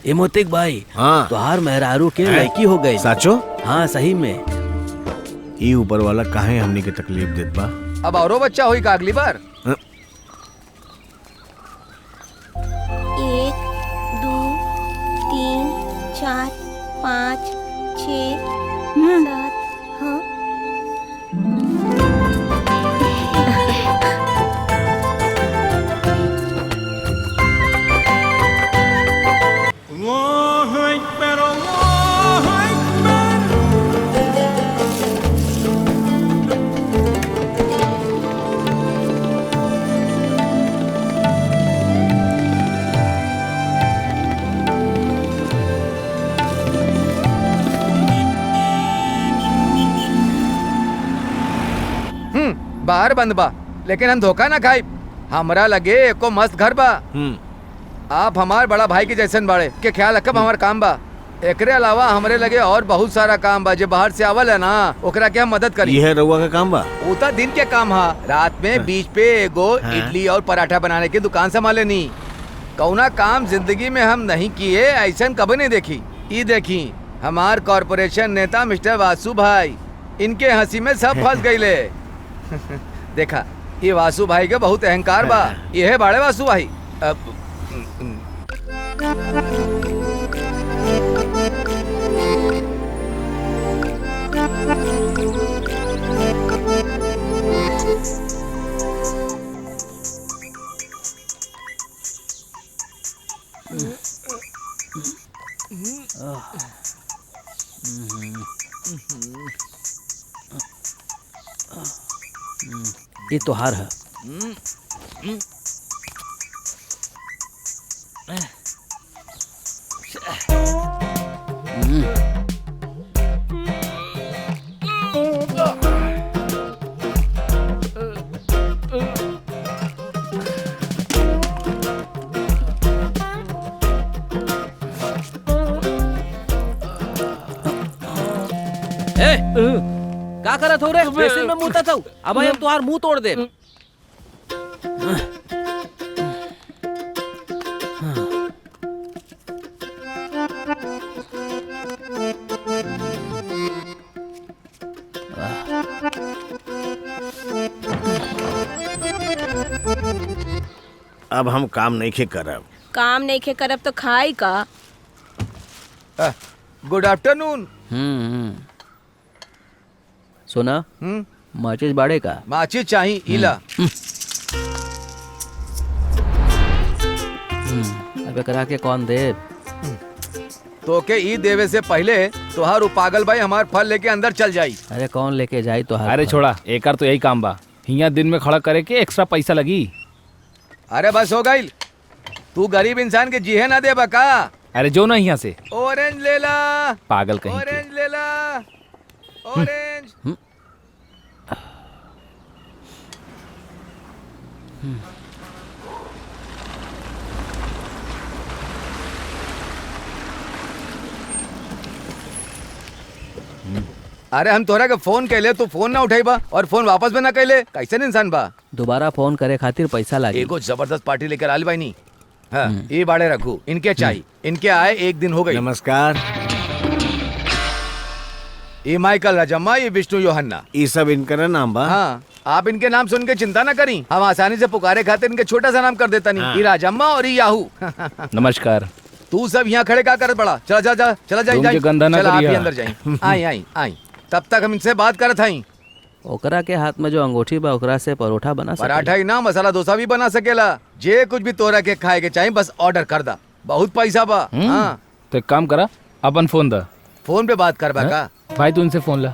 इमोतिक भाई, हाँ तोहार मेहरारू के लड़की हो गई। साचो? हाँ सही में। ई ऊपर वाला काहे हमनी के तकलीफ देत बा? अब औरो बच्चा होई का अगली बार? 1 2 3 4 5 6 7। हाँ बाहर बंद बा, लेकिन हम धोखा ना खाई। हमरा लगे एको मस्त घर बा। आप हमार बड़ा भाई के जैसन बाड़े के ख्याल रखब हमार काम बा। एकरे अलावा हमरे लगे और बहुत सारा काम बा, जे बाहर से आवल है ना ओकरा के हम मदद करी। ये रउआ का काम बा? उता दिन के काम हा। रात में बीच पे एगो इडली और पराठा बनाने की दुकान संभाले नी। कौना काम जिंदगी में हम नहीं किए ऐसन कभी नहीं देखी। ये देखी हमार कॉर्पोरेशन नेता मिस्टर वासु भाई, इनके हंसी में सब फंस गईले। देखा ये वासु भाई के बहुत अहंकार बा। ये है बाड़े वासु भाई। ये तोहार है। का करत हो रे? बेसिन में मुँह था। अब हम तुहार मुंह तोड़ दे। अब हम काम नहीं खे करब। काम नहीं खे करब तो खाई का? Good afternoon. सुना, माचिस बाड़े का? माचिस चाहिए इला। अब करा के कौन दे? तो के ई देवे से पहले तोहार पागल भाई हमार फल लेके अंदर चल जाई। अरे कौन लेके जाई तो? अरे छोड़ा, एकर तो यही काम बा। हिया दिन में खड़ा करे के एक्स्ट्रा पैसा लगी। अरे बस हो गई। तू गरीब इंसान के जीहे ना दे बका। अरे जो ना यहाँ से ऑरेंज ले ला। पागल कहीं के। ऑरेंज ले ला। ऑरेंज। अरे हम तोरा के फोन कैले तो फोन ना उठाई बा और फोन वापस भी ना कैले। कैसन इंसान बा? दोबारा फोन करे खातिर पैसा लागे। एगो जबरदस्त पार्टी लेकर आल भाई नी। हाँ, ये बाड़े रखू। इनके चाहिए। इनके आए 1 दिन हो गई। नमस्कार। ये माइकल राजम्मा, ये विष्णु योहन्ना। ये सब इनका नाम बा? हाँ, आप इनके नाम सुन के चिंता ना करी। हम आसानी से पुकारे खाते इनके छोटा सा नाम कर देता नहीं। ये राजम्मा और ये याहू। नमस्कार। तू सब यहाँ खड़े क्या कर पड़ा? चला जा जा चला जाई जाई। चला आप ही अंदर जाई। आई आई आई। तब तक हम इनसे बात करत हई। ओकरा के हाथ में जो अंगूठी बा ओकरा से परोठा बना सकेला। पराठा ही ना, मसाला डोसा भी बना सकेला। जे कुछ भी तोरा के खाए के चाहिए बस ऑर्डर कर दा। बहुत पैसा बा। हाँ, तो एक काम करा, अपन फोन दा। फोन पे बात कर बा का? भाई तू इनसे फोन ला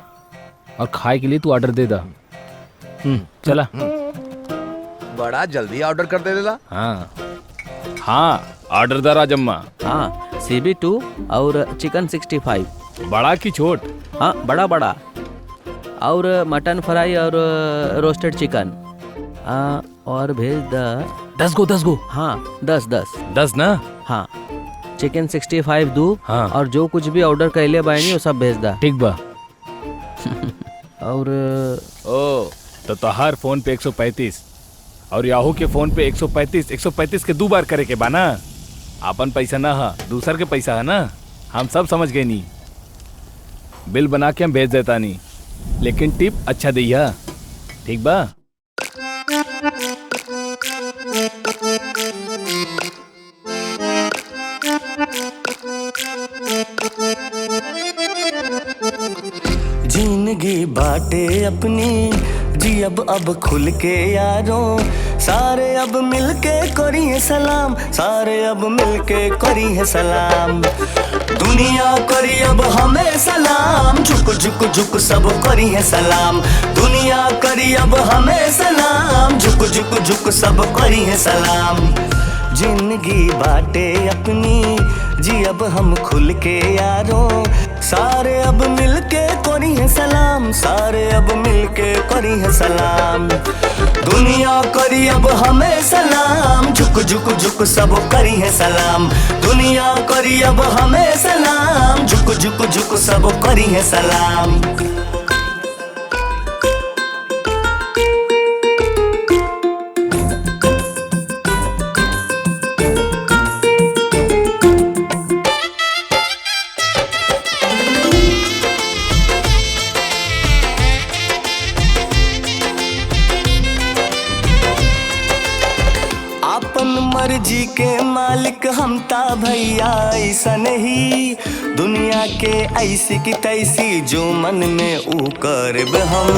और खाए के लिए तू ऑर्डर दे दा। चला। बड़ा जल्दी ऑर्डर कर दे देला। हाँ हाँ, ऑर्डर दा राजम्मा। हाँ, CB2 और चिकन 65। बड़ा की छोट? हाँ बड़ा बड़ा। और मटन फ्राई और रोस्टेड चिकन। और भेज 10 गो। हाँ 10 ना? हाँ, चिकन 65 दो। हाँ। और जो कुछ भी ऑर्डर कैले बानी वो सब भेज दा। ठीक बा। और ओ तो तोहार फोन पे 135 और याहू के फोन पे 135 के 2 बार करे के बा ना? अपन पैसा ना है, दूसर के पैसा है ना। हम सब समझ गए नी। बिल बना के हम भेज देता नी, लेकिन टिप अच्छा दिया, ठीक बा? जिंदगी बाटे अपनी जी अब खुल के यारों, सारे अब मिलके करिए सलाम, सारे अब मिलके करिए सलाम। दुनिया करी अब हमें सलाम, झुक झुक झुक सब करिए सलाम। दुनिया करी अब हमें सलाम, झुक झुक झुक सब करिए सलाम। जिंदगी बाटे अपनी जी अब हम खुल के यारों, सारे अब मिलके करिए सलाम, सारे अब मिलके करिए सलाम। दुनिया करी अब हमें सलाम, झुक झुक झुक सब करिए सलाम। दुनिया करी अब हमें सलाम, झुक झुक झुक सब करिए सलाम। मर्जी के मालिक हम ता भैया ऐसा नहीं, दुनिया के ऐसी की तैसी जो मन में ऊ करब हम।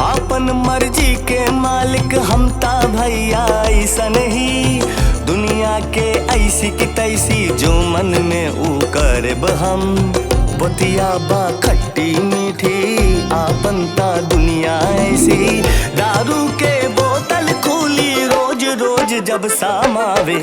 अपन मर्जी के मालिक हम ता भैया ऐसा नहीं, दुनिया के ऐसी की तैसी जो मन में ऊ करब हम। बतिया बा खट्टी मीठी आपन ता दुनिया ऐसी, दारू के बोतल खुली रोज रोज जब सामावे।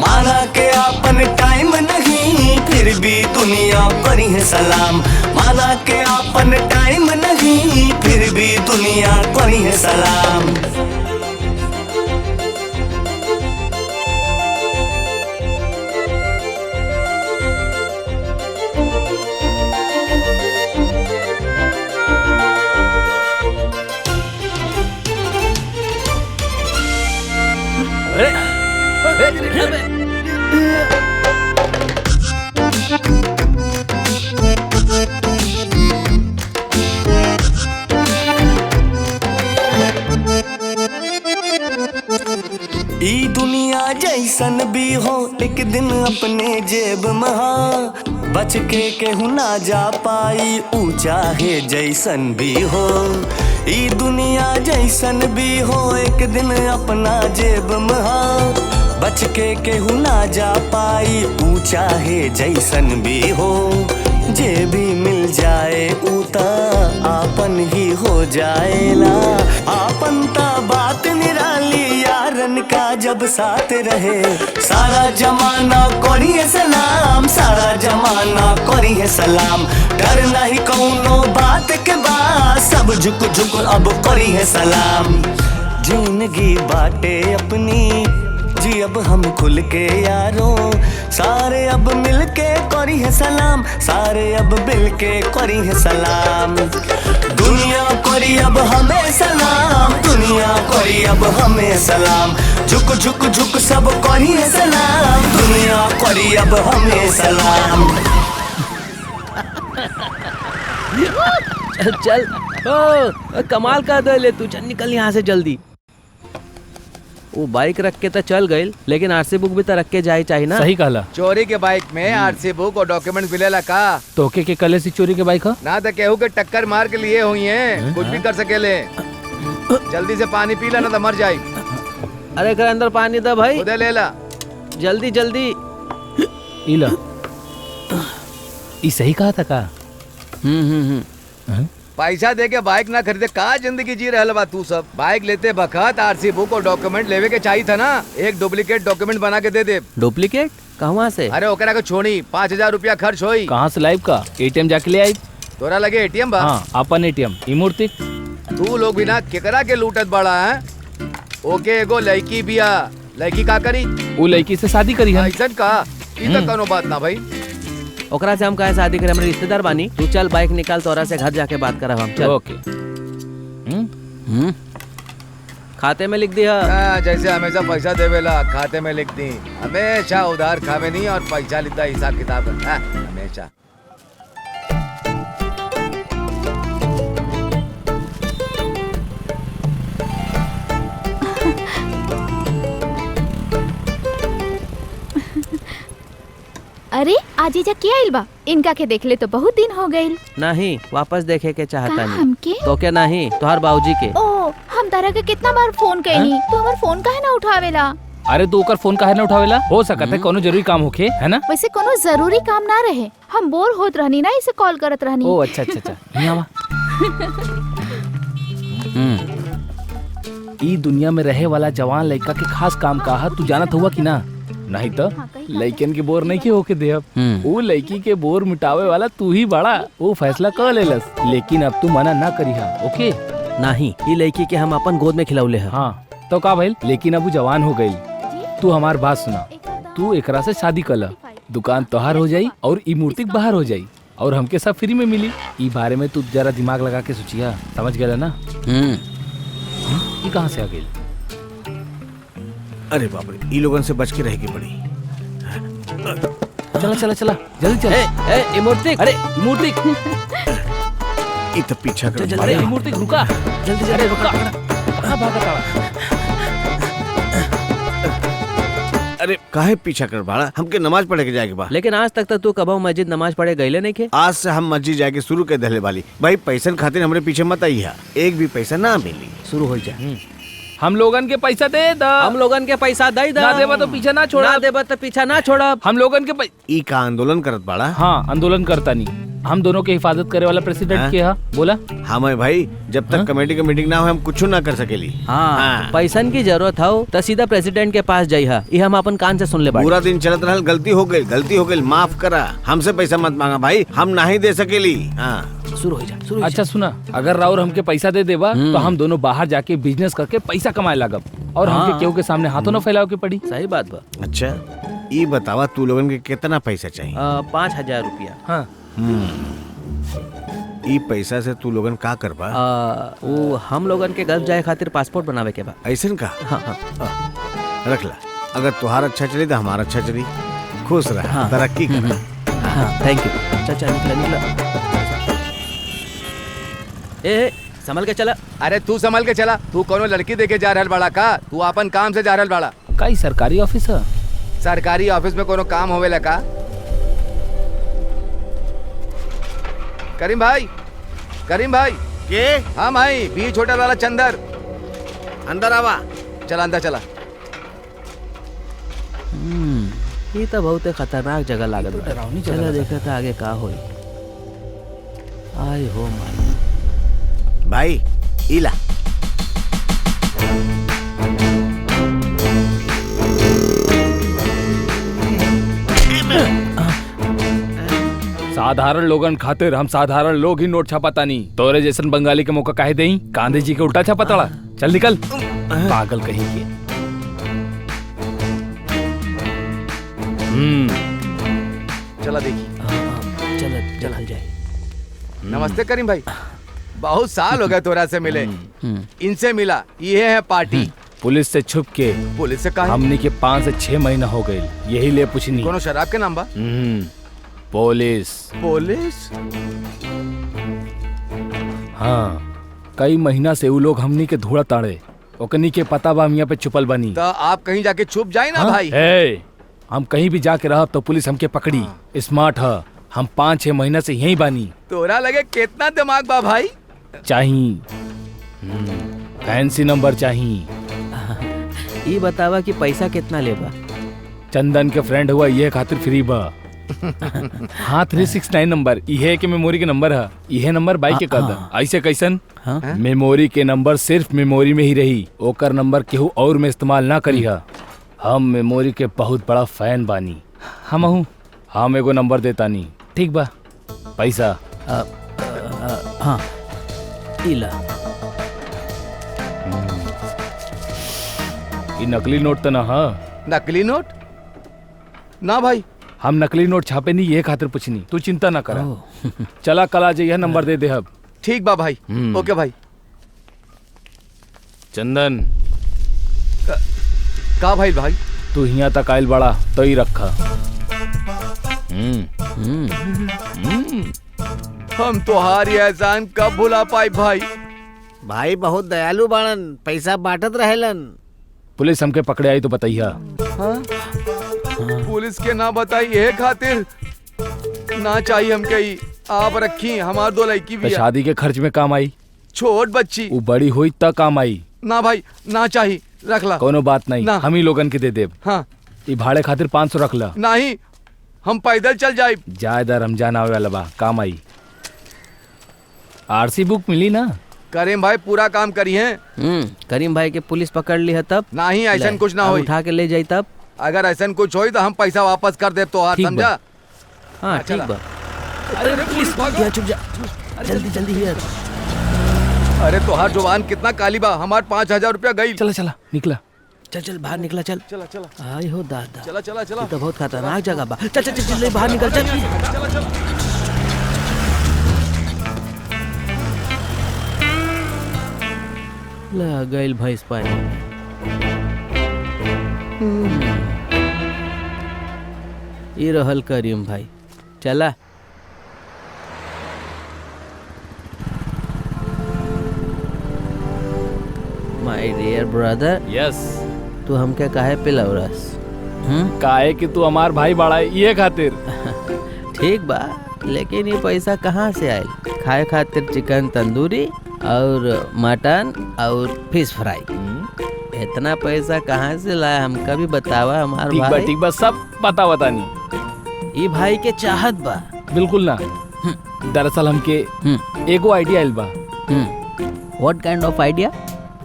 माना के आपन टाइम नहीं फिर भी दुनिया करी है सलाम। माना के आपन टाइम नहीं फिर भी दुनिया करी है सलाम। ई दुनिया जैसन भी हो एक दिन अपने जेब महा, बच के केहू ना जा पाई ऊ चाहे जैसन भी हो। ई दुनिया जैसन भी हो एक दिन अपना जेब महा, बच के केहू ना जा पाई ऊ चाहे जैसन भी हो। जे भी मिल जाए ऊता आपन ही हो जाएला, आपन ता बात निराली यारन का जब साथ रहे। सारा जमाना करिए सलाम, सारा जमाना करिए सलाम। डर नहीं कौनो बात के बाद सब झुक झुक अब करिए सलाम। जिंदगी बाटे अपनी जी अब हम खुल के यारों, सारे अब मिलके करी है सलाम, सारे अब मिलके करी है सलाम। दुनिया करी अब हमें सलाम, दुनिया करी अब हमें सलाम। झुक झुक झुक सब करी है सलाम, दुनिया करी अब हमें सलाम। चल चल, ओ कमाल कर दे ले तू, चल निकल यहाँ से जल्दी। वो बाइक रख के तो चल गई, लेकिन आरसी बुक भी तो रख के जाए चाहिए ना। सही कहला। चोरी के बाइक में आरसी बुक और डॉक्यूमेंट मिलेला का? तोके के कले से चोरी के बाइक ना तो केहू के टक्कर मार के लिए हुई है, कुछ भी कर सकेले। जल्दी से पानी पी ला ना तो मर जाए। अरे घर अंदर पानी दे भाई, उधर ले ला जल्दी जल्दी। इला ई सही कहा था का? पैसा दे के बाइक ना खरीदे का जिंदगी जी रहल बा तू सब। बाइक लेते बखत आरसी बुक और डॉक्यूमेंट लेवे के चाहिए था ना। एक डुप्लीकेट डॉक्यूमेंट बना के दे दे। डुप्लीकेट कहाँ से? अरे ओकरा के छोड़ी 5,000 रुपया खर्च होई। कहाँ से लाइव का? एटीएम जाके ले आई। तोरा लगे एटीएम बा? हाँ, अपन एटीएम ई मूर्ति। तू लोग भी ना केकरा के लूटत बड़ा है। ओके एगो लड़की बिया, लड़की का करी? वो लड़की से शादी करी है। ऐसा का? ई तो कोनो बात ना भाई। ओकरा से हम काहे शादी करे? हमारे रिश्तेदार बानी। तू चल बाइक निकाल, तोरा से घर जाके बात करब हम। चल ओके। खाते में लिख दिया। हाँ, जैसे हमेशा पैसा देवेला खाते में लिख दी। हमेशा उधार खावे नहीं और पैसा लिखता हिसाब किताब है। हाँ, हमेशा। अरे आजीजा क्या आइल बा? इनका के देख ले तो बहुत दिन हो गइल। नहीं, वापस देखे के चाहता कहाँ नहीं। हमके? तो क्या नहीं, तोहार बाबूजी के। ओ, हम तारा के कितना बार फोन कैनी, तो हमार फोन काहे ना उठावेला? अरे तू ओकर फोन काहे ना उठावेला? हो सकत है कोनो जरूरी काम होखे, है ना? वैसे कोनो जरूरी काम ना रहे, हम बोर होत रहनी ना, इसे कॉल करत रहनी। ओ अच्छा अच्छा अच्छा। यहाँ वा। ई दुनिया में रहे वाला जवान लड़का के खास काम का है, तू जानत हुआ कि ना? नहीं तो लड़कन के बोर नहीं के होके देहब। वो लड़की के बोर मिटावे वाला तू ही बड़ा, वो फैसला कर लेलस। लेकिन अब तू मना ना करिहा, ओके? नहीं, ये लड़की के हम अपन गोद में खिलौले हैं। हाँ तो का भइल? लेकिन अब वो जवान हो गई। तू हमार बात सुना, तू एकरा से शादी कर ला, दुकान तोहार हो जाई और ई मूर्ति बाहर हो जाई और हमके सब फ्री में मिली। ई बारे में तू जरा दिमाग लगा के सोचिया, समझ गया ना? ये कहाँ से आ गई? अरे बाप रे, ई लोगन से बच के रह के पड़ी। चला चला चला जल्दी चल। ए मूर्ति, अरे मूर्ति, ई तो पीछा कर। अरे मूर्ति रुका, जल्दी जल्दी रुका। कहाँ भागता? अरे काहे पीछा कर बाड़ा? हमके नमाज पढ़े के जाके बा। लेकिन आज तक तो तू कबो मस्जिद नमाज पढ़े गईले नहीं के। आज से हम मस्जिद जाके शुरू कर देले वाली। भाई पैसन खातिर हमरे पीछे मत आई है, एक भी पैसा ना मिली। शुरू हो जाए। हम लोगन के पैसा दे दा। हम लोगन के पैसा दे दा। ना देबा तो पीछा ना छोड़ा। ना देबा तो पीछा ना छोड़ा। हम लोगन के ई का आंदोलन करत बाड़ा? हाँ, आंदोलन करता नहीं। हम दोनों के हिफाजत करे वाला प्रेसिडेंट के हा बोला। हाँ भाई, जब तक कमेटी का मीटिंग ना हो हम कुछ ना कर सकेली। हाँ, पैसन की जरूरत हो तो सीधा प्रेसिडेंट के पास जाई हा। ये हम अपन कान से सुन ले बाड़ी। पूरा दिन चलत रहल, गलती हो गई, माफ करा। हमसे पैसा मत मांगा भाई, हम नहीं दे सकेली। हाँ, शुरू हो जा। अच्छा सुना, अगर राउर हमके पैसा दे देबा तो हम दोनों बाहर जाके बिजनेस करके पैसा कमाए लागब और हमके केहू के सामने हाथों न फैलाव के पड़ी। सही बात बा। अच्छा, ये बतावा तू लोगन के कितना पैसा चाहिए? 5,000 रुपया। हाँ। ई पैसा से तू लोगन का करबा? वो हम लोगन के गल्फ जाए खातिर पासपोर्ट बनावे के बा। ऐसन का? हाँ। रख ला, अगर तुहार अच्छा चली तो हमारा अच्छा चली। खुश रहा, तरक्की कर। हाँ, थैंक यू। चाचा निकला। ए संभल के चला। अरे तू संभल के चला। तू कोनो लड़की देके जा रहल बड़ा का? तू अपन काम से जा रहल बड़ा? कई सरकारी ऑफिस है? सरकारी ऑफिस में कोनो काम होवेला का? करीम भाई के? हाँ भाई, बीच होटल वाला चंदर। अंदर आवा। चला अंदर चला। ये तो बहुत खतरनाक जगह लागत बा। चला देखा था आगे का होई। आय हो माई भाई, इला साधारण लोगन खातिर हम साधारण लोग ही नोट छापाता नहीं। तोरे जैसन बंगाली के मौका काहे देई? गांधी जी के उल्टा छापाता। चल निकल, पागल कहीं के। चला देखी। चल जाए। नमस्ते करीम भाई, बहुत साल हो गए तोरा से मिले। इनसे मिला, ये है पार्टी। पुलिस से छुप के। पुलिस से कहा? हमने के 5 से 6 महीना हो गए, यही ले पूछनी। कोनो शराब के नाम बा? पुलिस। हाँ, कई महीना से वो लोग हमनी के धोड़ा ताड़े, ओकनी के पता बा हम यहाँ पे छुपल बनी। तो आप कहीं जाके छुप जाए ना। भाई हम कहीं भी जाके रह तो पुलिस हमके पकड़ी। स्मार्ट है, हम 5-6 महीना से यहीं बानी। तोरा लगे कितना दिमाग बा भाई? चाहिए फैंसी नंबर चाहिए। ये बतावा कि पैसा कितना लेबा? चंदन के फ्रेंड हुआ ये खातिर फ्री बा। हाँ, 369 नंबर ये के मेमोरी के नंबर है। यह नंबर बाइक के कर दा। ऐसे कैसन? मेमोरी के नंबर सिर्फ मेमोरी में ही रही, ओकर नंबर केहू और में इस्तेमाल ना करी है। हम मेमोरी के बहुत बड़ा फैन बानी। हम एगो नंबर देता नहीं, ठीक बा? पैसा हाँ, इला। ये नकली नोट तो ना? हाँ, नकली नोट ना भाई। हम नकली नोट छापे नहीं, ये खातिर पूछनी। तू चिंता ना करा। चला कल आ जाइए, नंबर दे दे अब। ठीक बा भाई। ओके भाई। चंदन, का भाई भाई तू यहाँ तक आयल बड़ा तो ही रखा। हम तुम्हारी एहसान कब भुला पाई भाई। भाई बहुत दयालु बाड़न, पैसा बांटत रहेलन। पुलिस हमके पकड़े आई तो बताइया। पुलिस के ना बताई ये खातिर ना चाहिए हमके ही। आप रखी हमार 2 लड़की तो भी है। शादी के खर्च में काम आई। छोट बच्ची वो बड़ी हुई तब काम आई। ना भाई ना चाहिए, रख ला। कोनो बात नहीं, ना। हम ही लोगन के दे देब। हाँ ई भाड़े खातिर 500 रख ला। नहीं, हम पैदल चल जाए। जायदा रमजान आवे वाला बा, काम आई। आरसी बुक मिली ना? करीम भाई पूरा काम करी है। करीम भाई के पुलिस पकड़ ली है तब नहीं ऐसा ले, कुछ ना अब हो। उठा के ले जाई तब। अगर ऐसा कुछ हो तो हम पैसा वापस कर दे तो ठीक समझा। हाँ ठीक बा। अरे पुलिस भाग, चुप जा, जल्दी जल्दी हियर। अरे तोहार जुबान कितना काली बा। हमार 5000 रुपया गई। चला चला निकला। चल चल बाहर निकला, चल चला चला आय हो दादा, चला चला चला ये तो बहुत खतरनाक जगह बा। चल चल चल बाहर निकल, चल चला चला। ला गइल भैंस पानी। ये रहल करीम भाई, चला। माय डियर ब्रदर, यस। तू हमके काहे पिलवरस? काहे कि तू हमार भाई बड़ा है ये खातिर। ठीक बा, लेकिन ये पैसा कहाँ से आयल? खाए खातिर चिकन तंदूरी और मटन और फिश फ्राई। इतना पैसा कहाँ से लाया हमका भी बतावा हमार ठीक बा भाई। ठीक बा, सब पता बतानी। ये भाई के चाहत बा। बिल्कुल ना। दरअसल हमके एगो आइडिया आइल बा। What kind of idea?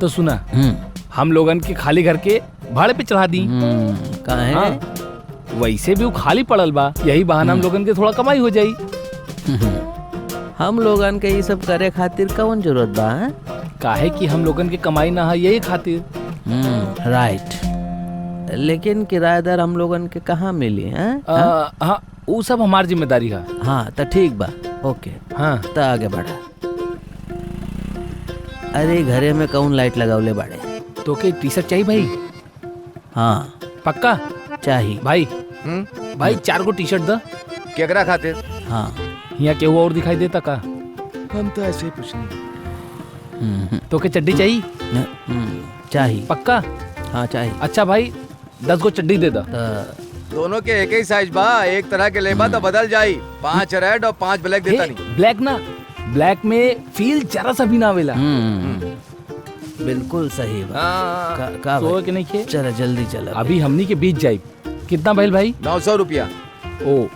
तो सुना, हम लोगन के खाली घर के भाड़े पे चढ़ा दी। काहे? हाँ। वैसे भी वो खाली पड़ल बा, यही बहाना हम लोगन के थोड़ा कमाई हो जाई। हम लोगन के ये सब करे खातिर कौन जरूरत बा? हैं? काहे कि हम लोगन के कमाई ना है यही खातिर। राइट। लेकिन किराएदार हम लोगन के कहाँ मिली? हैं? हाँ, वो सब हमार जिम्मेदारी है। हाँ तो ठीक बा, ओके। हाँ तो आगे बढ़ा। अरे घरे में कौन लाइट लगावले बाड़े? तो के टी शर्ट चाहिए भाई? हाँ पक्का चाहिए भाई। भाई 4 गो टी शर्ट द। केकरा खातिर? हाँ। यहाँ केहू और दिखाई देता का? हम तो ऐसे ही पूछनी। तो के चड्डी चाहिए? चाहिए पक्का? हाँ चाहिए। अच्छा भाई 10 गो चड्डी दे दा। दोनों के एक ही साइज बा, एक तरह के लेबा तो बदल जाई। 5 रेड और 5 ब्लैक देता नहीं। ब्लैक ना, ब्लैक में फील जरा सा भी ना आवेला। बिल्कुल सही बा। हाँ, का सो भाई? के नहीं खे? चला जल्दी चला। अभी हमनी के बीच जाई। कितना भाई भाई? 900 रुपया। ओ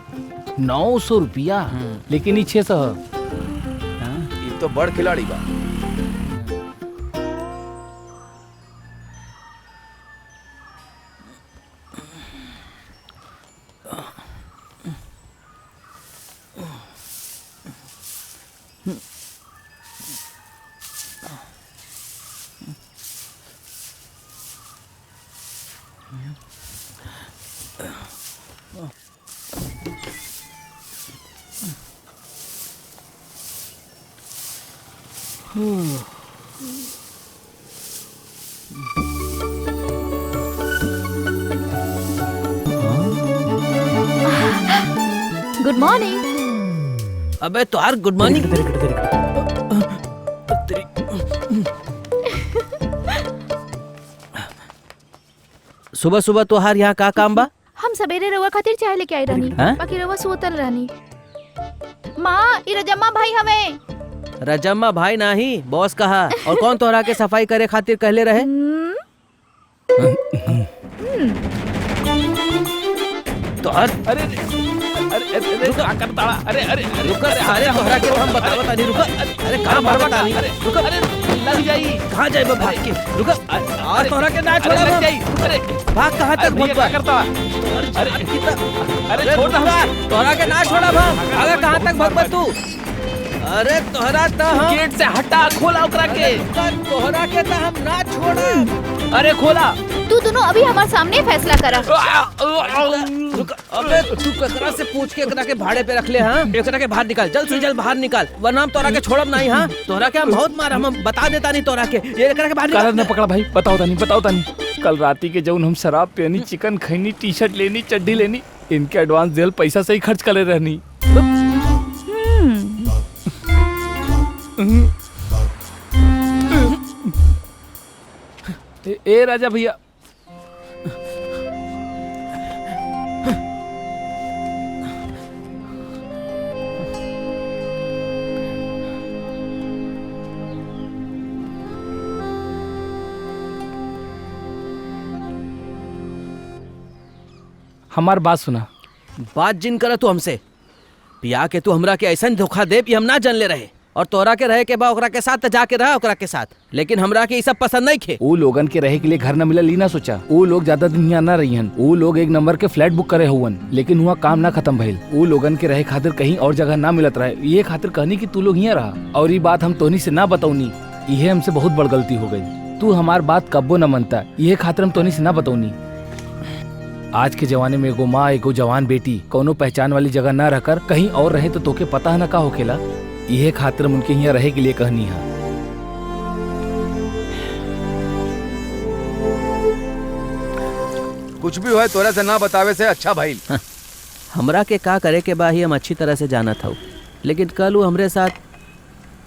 900 रुपया, लेकिन ये 600 है। ये तो बड़ खिलाड़ी बा। Good morning. अबे तो यार गुड मॉर्निंग। सुबह सुबह तो हार यहाँ का काम बा? हम सवेरे रवा खातिर चाय लेके आई रहनी, हैं? बाकी रवा सुतल रहनी। माँ ई रजम्मा भाई हमें। रजम्मा भाई नाही, बॉस कहा। और कौन तोहरा के सफाई करे खातिर कहले रहे? तो अरे अरे क्या करता? अरे अरे रुको सारे तोहरा के हम बतावत नहीं। रुको, अरे कहां भागत आनी? रुको, अरे लग जाई। कहां जाए बे भाग के? रुको, और तोहरा के ना छोड़ा लग हम। जाई। अरे भाग कहां तक भैया भगवा? क्या करता? अरे छोड़ ना, तोहरा के ना छोड़ा भाग। आगे कहां तक भगवा तू? अरे तोहरा तो हम गेट से हटा, खोला उतरा के। तोहरा के तो हम ना छोड़ा। अरे खोला। तू दोनों अभी हमारे सामने फैसला करा। अबे तू ककरा से पूछ के एकरा के भाड़े पे रख ले हाँ? एकरा के बाहर निकाल, जल्द से जल्द बाहर निकाल, वरना हम तोरा के छोड़ब नहीं हाँ? तोरा के हम बहुत मार, हम बता देता नहीं तोरा के, ये एकरा के बाहर काला निकाल। न पकड़ा भाई, बताओ तानी। कल राती के जौन हम शराब पियनी, चिकन खैनी, टी शर्ट लेनी, चड्डी लेनी, इनके एडवांस देल पैसा से ही खर्च करे रहनी। ए राजा भैया, हमार बात सुना। बात जिन करा तू हमसे, पिया के तू हमरा के ऐसा धोखा दे कि हम ना जान ले रहे, और तोरा के रहे के बा ओकरा के साथ त जाके रहा ओकरा के साथ, लेकिन हमरा के ये सब पसंद नहीं खे। वो लोगन के रहे के लिए घर न मिला ली ना सोचा। वो लोग ज्यादा दिन यहाँ ना रही हन। वो लोग एक नंबर के फ्लैट बुक करे हुवन, लेकिन हुआ काम ना खत्म भइल। वो लोगन के रहे खातिर कहीं और जगह ना मिलत रहे, ये खातिर कहनी कि तू लोग यहाँ रहा, और ये बात हम तोनी से ना बताऊनी, ये हमसे बहुत बड़ गलती हो गई। तू हमार बात कब्बो न मनता, ये खातिर हम तोनी से ना बताऊनी। आज के जमाने में एगो माँ एगो जवान बेटी कोनो पहचान वाली जगह ना रहकर कहीं और रहे तो तोके पता है ना का होखेला। यह खातिर उनके यहाँ रहे के लिए कहनी है। कुछ भी हो तोरा से ना बतावे से अच्छा भाई। हमरा के का करे के बा ही हम अच्छी तरह से जाना था, लेकिन कल वो हमरे साथ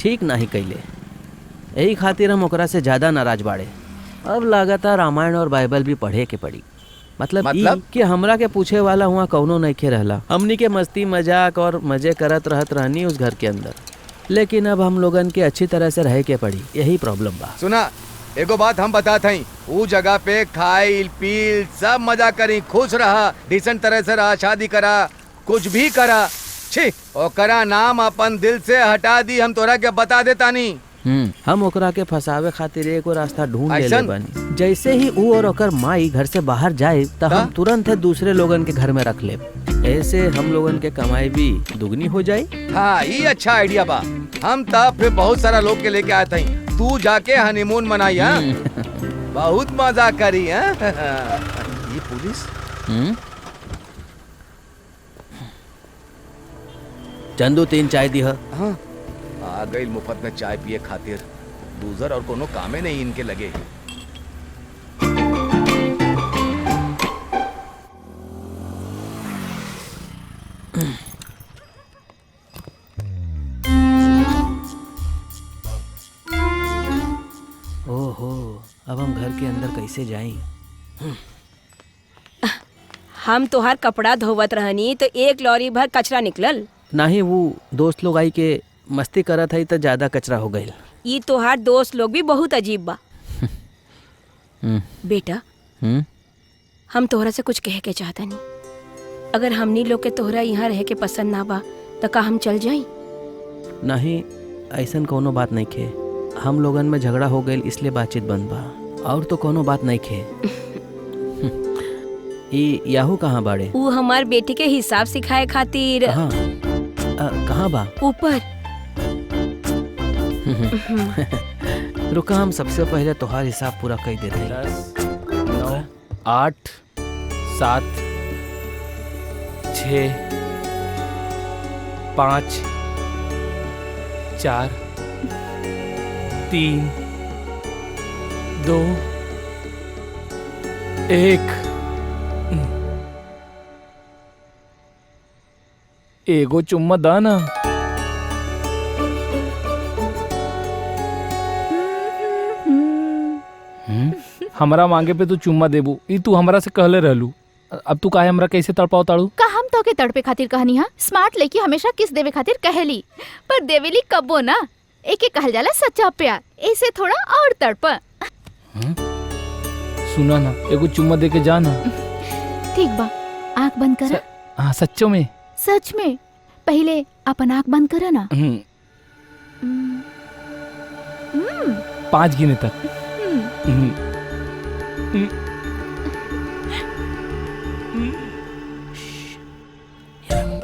ठीक नहीं कैले, यही खातिर हम ओकरा से ज्यादा नाराज बाड़े। अब लागता रामायण और बाइबल भी पढ़े के पड़ी। मतलब कि हमरा के पूछे वाला हुआ कौनो नहीं खे रहला। हमनी के मस्ती मजाक और मजे करत रहत रहनी उस घर के अंदर, लेकिन अब हम लोगन के अच्छी तरह से रहे के पड़ी, यही प्रॉब्लम बा। सुना, एगो बात हम बताते हैं, वो जगह पे खाइल पील सब मजा करी, खुश रहा, डिसेंट तरह से रहा, शादी करा, कुछ भी करा। छी, ओकरा नाम अपन दिल से हटा दी, हम तोरा के बता देता नहीं। हम ओकरा के फंसावे खातिर एगो रास्ता ढूंढ ले बानी। जैसे ही वो और ओकर माई घर से बाहर जाए तो हम तुरंत है दूसरे लोगन के घर में रख ले, ऐसे हम लोगन के कमाई भी दुगनी हो जाए। हाँ, ये अच्छा आइडिया बा। हम तब फिर बहुत सारा लोग के लेके आते हैं, तू जाके हनीमून मनाई। बहुत मजा करी। ये पुलिस चंदू 3 चाय दी है। हाँ, आ गई मुफ्त में चाय पिए खातिर। लूजर और कोनो कामे नहीं इनके लगे। ओहो, अब हम घर के अंदर कैसे जाएं? हम तोहार कपड़ा धोवत रहनी तो एक लॉरी भर कचरा निकलल। नहीं, वो दोस्त लोग आई के मस्ती करत है तो ज्यादा कचरा हो गई। ये तोहार दोस्त लोग भी बहुत अजीब बा। बेटा, हम तोहरा से कुछ कह के चाहता नहीं। अगर हमनी लोग के तोहरा यहाँ रह के पसंद ना बा तो का हम चल जाई? नहीं, ऐसन कोनो बात नहीं खे। हम लोगन में झगड़ा हो गई इसलिए बातचीत बंद बा, और तो कोनो बात नहीं खे। याहू कहाँ बाड़े? वो हमार बेटी के हिसाब सिखाए खातिर। कहाँ बा? ऊपर। रुका, हम सबसे पहले तोहार हिसाब पूरा कर देते। 10, 9, 8, 7, 6, 5, 4, 3, 2, 1। एगो चुम्मा दाना। हमरा मांगे पे तू चुम्मा देबू, ई तू हमरा से कहले रहलू। अब तू काहे हमरा कैसे तड़पाओ ताड़ू? का हम तो के तड़पे खातिर कहनी हा? स्मार्ट लड़की हमेशा किस देवे खातिर कहली, पर देवेली कब्बो ना। एके कहल जाला सच्चा प्यार, ऐसे थोड़ा और तड़प। सुना ना, एगो चुम्मा दे के जाना। ठीक बा, आँख बंद करा। हाँ, सच्चो में? सच में। पहले अपन आँख बंद करा ना। 5 गिने तक।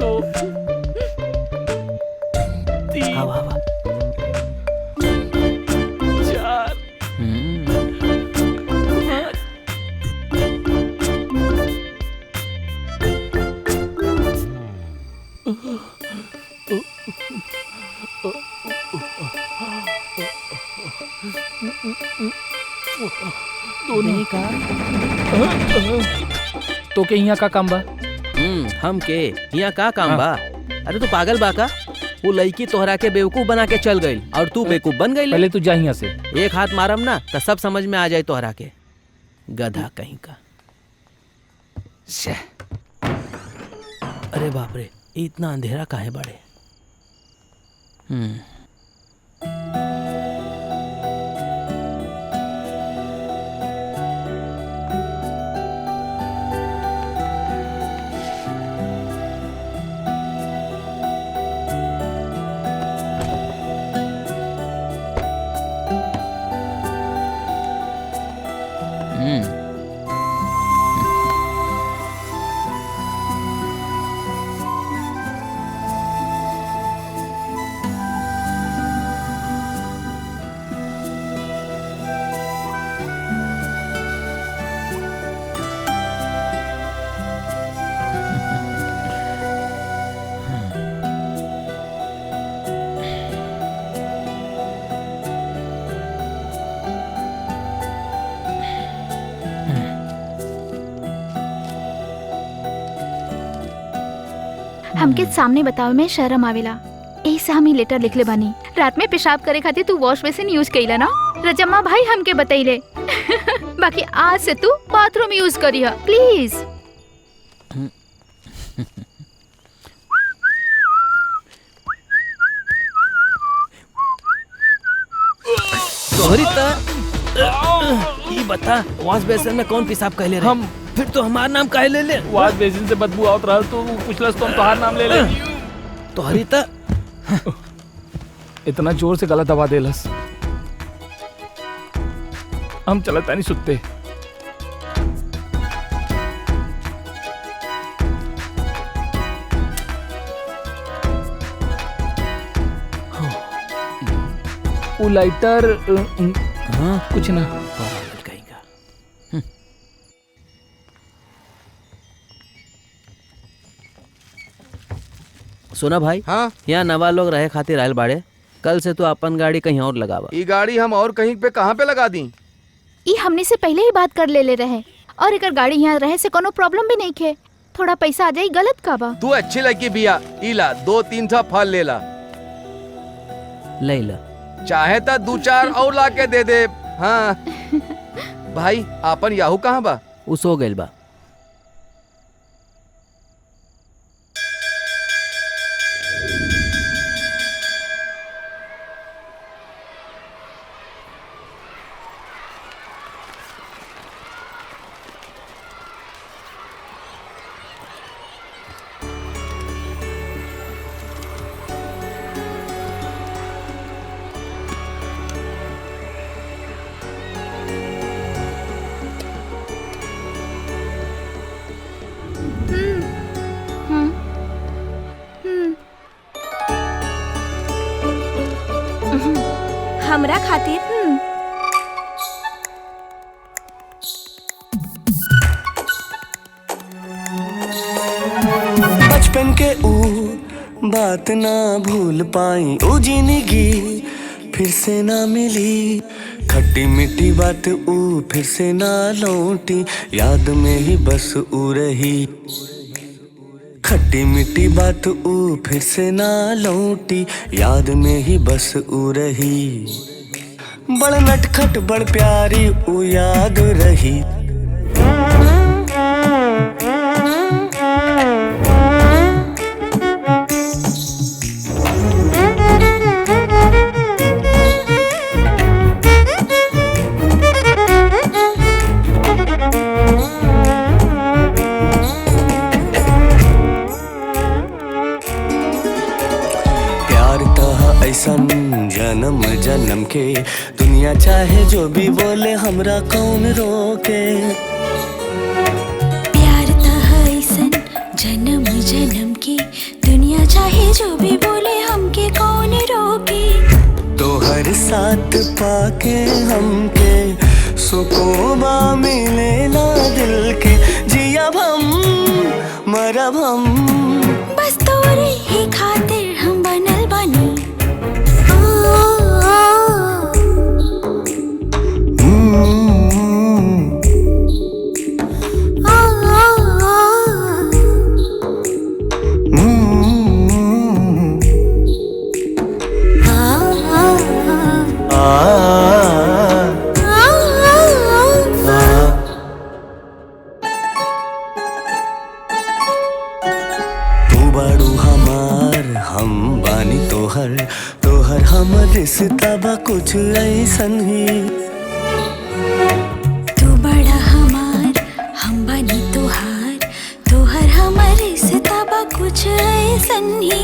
2, 3, 4। नहीं का तो के यहाँ का काम बा? हम के यहाँ का काम बा? अरे तू पागल बा का? वो लड़की तोहरा के बेवकूफ बना के चल गई और तू बेवकूफ बन गई। पहले तू जा यहाँ से। एक हाथ मारम ना तो सब समझ में आ जाए तोहरा के, गधा कहीं का। अरे बाप रे, इतना अंधेरा काहे बड़े? हमके सामने बतावे में शर्म आवेला, यही से हम ही लेटर लिखले बानी। रात में पेशाब करे खातिर तू वॉश बेसिन यूज कइला ना? रजम्मा भाई हमके बतैले। बाकी आज से तू बाथरूम यूज करिहा प्लीज। तोहरी ये बता, वॉश बेसिन में कौन पेशाब कहले रहे? हम। फिर तो हमार नाम काहे ले ले? वाश बेसिन से बदबू आवत रहा तो पूछलस तो हम तोहार नाम ले ले। तोहरी त इतना जोर से गला दबा देलस। हम चलत तानी सुत्ते। वो लाइटर कुछ ना। सुना भाई, हाँ? यहाँ नवा लोग रहे खातिर आयल बाड़े। कल से तू अपन गाड़ी कहीं और लगावा। ये गाड़ी हम और कहीं पे कहाँ पे लगा दी? ये हमने से पहले ही बात कर ले रहे, और अगर गाड़ी यहाँ रहे से कोनो प्रॉब्लम भी नहीं खे। थोड़ा पैसा आ जाए, गलत का बा? तू अच्छी लड़की बिया, इला 2-3 था फल ले ला। ले ला। चाहे तो 2-4 और ला के दे दे। हाँ भाई, आपन याहू कहाँ बा? उ सो गइल बा। हमरा खातिर बचपन के ऊ बात ना भूल पाई, ऊ जिंदगी फिर से ना मिली। खट्टी मीठी बात ऊ फिर से ना लौटी, याद में ही बस ऊ रही। खट्टी मीठी बात ऊ फिर से ना लौटी, याद में ही बस ऊ रही। बड़ नटखट बड़ प्यारी ऊ याद रही। जन्म जन्म के दुनिया चाहे जो भी बोले, हमरा कौन रोके। प्यार ता ऐसन जन्म जन्म के दुनिया चाहे जो भी बोले, हमके कौन रोके। तो हर साथ पाके हमके सुकून मिले ना दिल के, जियब हम मरब हम बस तोरे बाड़ू हमार हम बानी तोहर तोहर हमर रिश्ता बा कुछ ऐसन ही। तू बड़ा हमार हम बनी तोहार तोहर हमार रिश्ता बा कुछ ऐसन ही।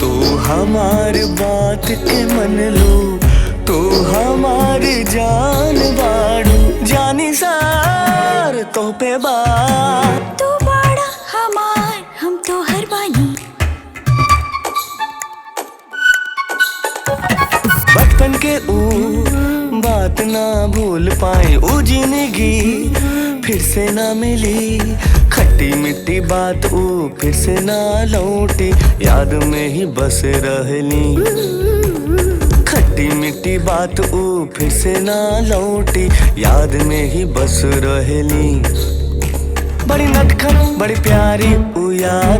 तू हमार बात के मन लो तू हमारी जान बाड़ू जानी सार तो पे बात। तू बड़ा हमार हम तोहर बानी। बचपन के ऊ बात ना भूल पाए ऊ जिंदगी फिर से ना मिली। खट्टी मिट्टी बात ऊ फिर से ना लौटी याद में ही बस रहली। खट्टी मिट्टी बात ऊ फिर से ना लौटी याद में ही बस रहली। बड़ी नटखट बड़ी प्यारी ऊ याद